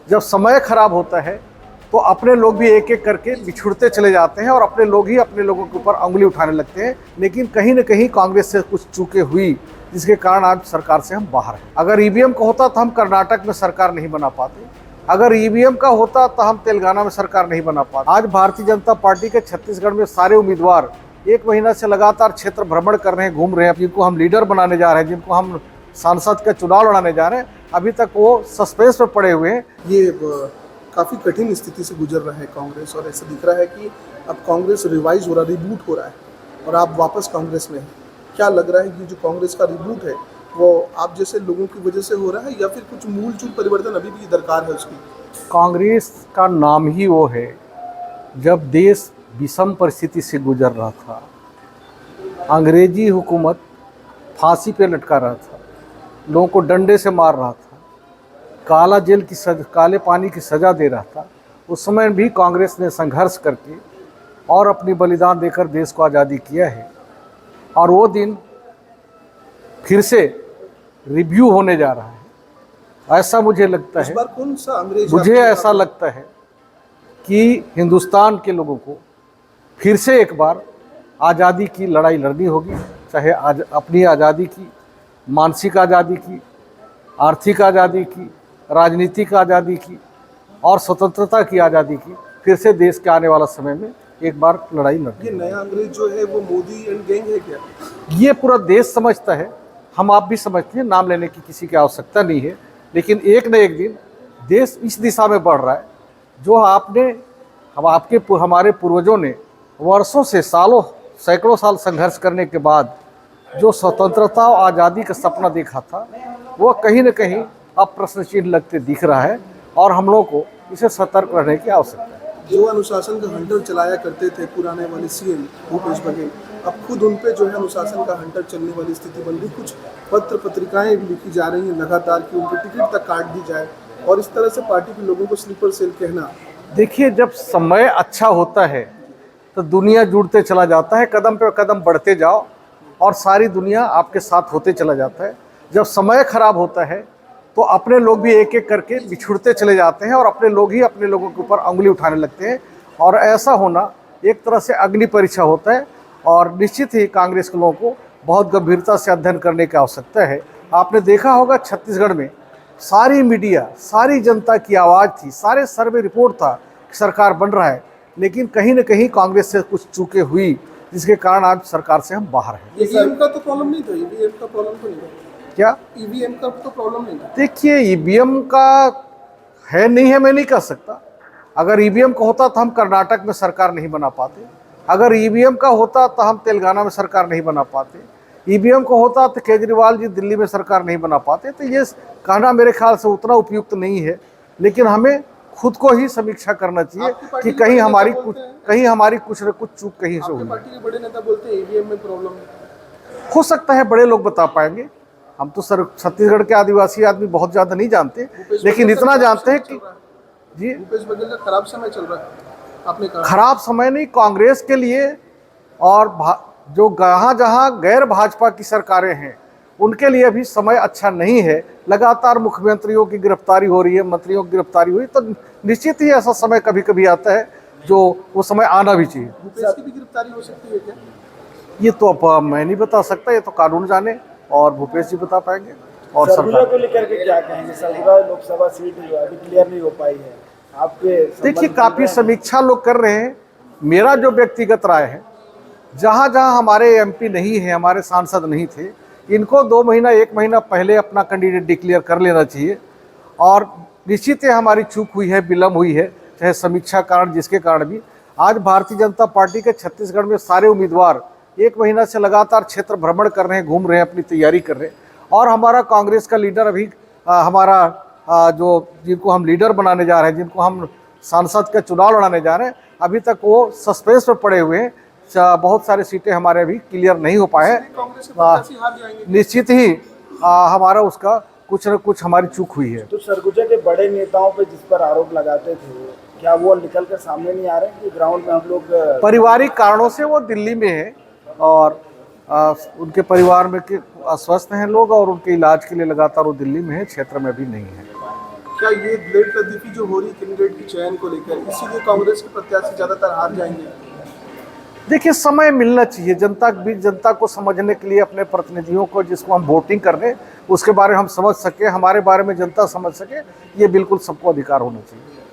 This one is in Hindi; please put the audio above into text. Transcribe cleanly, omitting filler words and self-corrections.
जब समय खराब होता है तो अपने लोग भी एक एक करके बिछुड़ते चले जाते हैं और अपने लोग ही अपने लोगों के ऊपर उंगली उठाने लगते हैं। लेकिन कहीं न कहीं कांग्रेस से कुछ चूकें हुई जिसके कारण आज सरकार से हम बाहर हैं। अगर ईवीएम का होता तो हम कर्नाटक में सरकार नहीं बना पाते। अगर ईवीएम का होता तो हम तेलंगाना में सरकार नहीं बना पाते। आज भारतीय जनता पार्टी के छत्तीसगढ़ में सारे उम्मीदवार 1 महीना से लगातार क्षेत्र भ्रमण कर रहे हैं, घूम रहे हैं। जिनको हम लीडर बनाने जा रहे हैं, जिनको हम सांसद का चुनाव लड़ाने जा रहे हैं, अभी तक वो सस्पेंस में पड़े हुए हैं। ये काफ़ी कठिन स्थिति से गुजर रहा है कांग्रेस, और ऐसा दिख रहा है कि अब कांग्रेस रिवाइज हो रहा है, रिबूट हो रहा है और आप वापस कांग्रेस में हैं। क्या लग रहा है कि जो कांग्रेस का रिबूट है वो आप जैसे लोगों की वजह से हो रहा है या फिर कुछ मूलचूल परिवर्तन अभी भी दरकार है उसकी? कांग्रेस का नाम ही वो है। जब देश विषम परिस्थिति से गुजर रहा था, अंग्रेजी हुकूमत फांसी पे लटका रहा था, लोगों को डंडे से मार रहा था, काला जेल की काले पानी की सज़ा दे रहा था, उस समय भी कांग्रेस ने संघर्ष करके और अपनी बलिदान देकर देश को आज़ादी किया है। और वो दिन फिर से रिव्यू होने जा रहा है, ऐसा मुझे लगता है। इस बार कौन सा अंग्रेज? मुझे ऐसा लगता है कि हिंदुस्तान के लोगों को फिर से एक बार आज़ादी की लड़ाई लड़नी होगी, चाहे अपनी आज़ादी की, मानसिक आज़ादी की, आर्थिक आज़ादी की, राजनीतिक आज़ादी की और स्वतंत्रता की आज़ादी की। फिर से देश के आने वाला समय में एक बार लड़ाई लड़नी। ये नया अंग्रेज जो है वो मोदी एंड गैंग है क्या? ये पूरा देश समझता है, हम आप भी समझते हैं, नाम लेने की किसी की आवश्यकता नहीं है। लेकिन एक न एक दिन देश इस दिशा में बढ़ रहा है जो हमारे पूर्वजों ने वर्षों से, सालों, सैकड़ों साल संघर्ष करने के बाद जो स्वतंत्रता और आज़ादी का सपना देखा था, वो कहीं न कहीं अब प्रश्न चिन्ह लगते दिख रहा है और हम लोगों को इसे सतर्क रहने की आवश्यकता है। जो अनुशासन का हंटर चलाया करते थे पुराने वाले सीएम भूपेश बघेल, अब खुद उन पे जो है अनुशासन का हंटर चलने वाली स्थिति बन गई। कुछ पत्र पत्रिकाएं भी लिखी जा रही हैं लगातार कि उनकी टिकट तक काट दी जाए, और इस तरह से पार्टी के लोगों को स्लीपर सेल कहना। देखिए, जब समय अच्छा होता है तो दुनिया जुड़ते चला जाता है, कदम पे कदम बढ़ते जाओ और सारी दुनिया आपके साथ होते चला जाता है। जब समय खराब होता है तो अपने लोग भी एक एक करके बिछुड़ते चले जाते हैं और अपने लोग ही अपने लोगों के ऊपर उंगली उठाने लगते हैं। और ऐसा होना एक तरह से अग्नि परीक्षा होता है और निश्चित ही कांग्रेस के लोगों को बहुत गंभीरता से अध्ययन करने की आवश्यकता है। आपने देखा होगा छत्तीसगढ़ में सारी मीडिया, सारी जनता की आवाज़ थी, सारे सर्वे रिपोर्ट था कि सरकार बन रहा है। लेकिन कहीं न कहीं कांग्रेस से कुछ चूकें हुई जिसके कारण आज सरकार से हम बाहर हैं। ईवीएम का तो प्रॉब्लम नहीं था, ईवीएम का प्रॉब्लम तो नहीं था क्या? ईवीएम का तो प्रॉब्लम नहीं था। देखिए, ईवीएम का है नहीं है मैं नहीं कह सकता। अगर ईवीएम का होता तो हम कर्नाटक में सरकार नहीं बना पाते। अगर ईवीएम का होता तो हम तेलंगाना में सरकार नहीं बना पाते। ईवीएम का होता तो केजरीवाल जी दिल्ली में सरकार नहीं बना पाते। तो ये कहना मेरे ख्याल से उतना उपयुक्त नहीं है। लेकिन हमें खुद को ही समीक्षा करना चाहिए कि कहीं हमारी कुछ न कुछ चूक कहीं से हुई। पार्टी के बड़े नेता बोलते हैं ईवीएम में प्रॉब्लम है। हो सकता है बड़े लोग बता पाएंगे। हम तो छत्तीसगढ़ के आदिवासी आदमी बहुत ज़्यादा नहीं जानते, लेकिन इतना जानते हैं कि जी, भूपेश बघेल का खराब समय चल रहा है, आपने कहा। खराब समय नहीं कांग्रेस के लिए, और जो जहाँ गैर भाजपा की सरकारें हैं उनके लिए भी समय अच्छा नहीं है। लगातार मुख्यमंत्रियों की गिरफ्तारी हो रही है, मंत्रियों की गिरफ्तारी हुई, तो निश्चित ही ऐसा समय कभी कभी आता है जो वो समय आना भी चाहिए। भूपेश की भी गिरफ्तारी हो सकती है क्या? ये तो अब मैं नहीं बता सकता, ये तो कानून जाने और भूपेश जी बता पाएंगे। और सरगुजा को लेकर के क्या कहेंगे? सरगुजा लोकसभा सीट अभी क्लियर नहीं हो पाई है, आपके देखिए, काफ़ी समीक्षा लोग कर रहे हैं। मेरा जो व्यक्तिगत राय है, जहाँ जहाँ हमारे एमपी नहीं है, हमारे सांसद नहीं थे, इनको 2 महीना 1 महीना पहले अपना कैंडिडेट डिक्लेयर कर लेना चाहिए। और निश्चित ही हमारी चूक हुई है, विलम्ब हुई है, चाहे समीक्षा कारण जिसके कारण भी। आज भारतीय जनता पार्टी के छत्तीसगढ़ में सारे उम्मीदवार 1 महीना से लगातार क्षेत्र भ्रमण कर रहे हैं, घूम रहे हैं, अपनी तैयारी कर रहे हैं। और हमारा कांग्रेस का लीडर अभी जिनको हम लीडर बनाने जा रहे हैं, जिनको हम सांसद का चुनाव लड़ाने जा रहे हैं, अभी तक वो सस्पेंस में पड़े हुए हैं। बहुत सारी सीटें हमारे अभी क्लियर नहीं हो पाए हैं। निश्चित ही हमारा उसका कुछ न कुछ हमारी चूक हुई है। तो सरगुजा के बड़े नेताओं पे जिस पर आरोप लगाते थे, क्या वो निकल कर सामने नहीं आ रहे कि ग्राउंड में हम लोग? पारिवारिक कारणों से वो दिल्ली में है और उनके परिवार में के अस्वस्थ हैं लोग और उनके इलाज के लिए लगातार वो दिल्ली में है, क्षेत्र में भी नहीं है। क्या ये लेट लतीफी जो हो रही कैंडिडेट के चयन को लेकर, इसीलिए कांग्रेस के प्रत्याशी ज़्यादातर हार जाएंगे? देखिए, समय मिलना चाहिए जनता के बीच, जनता को समझने के लिए, अपने प्रतिनिधियों को जिसको हम वोटिंग करने उसके बारे में हम समझ सके, हमारे बारे में जनता समझ सके, ये बिल्कुल सबको अधिकार होना चाहिए।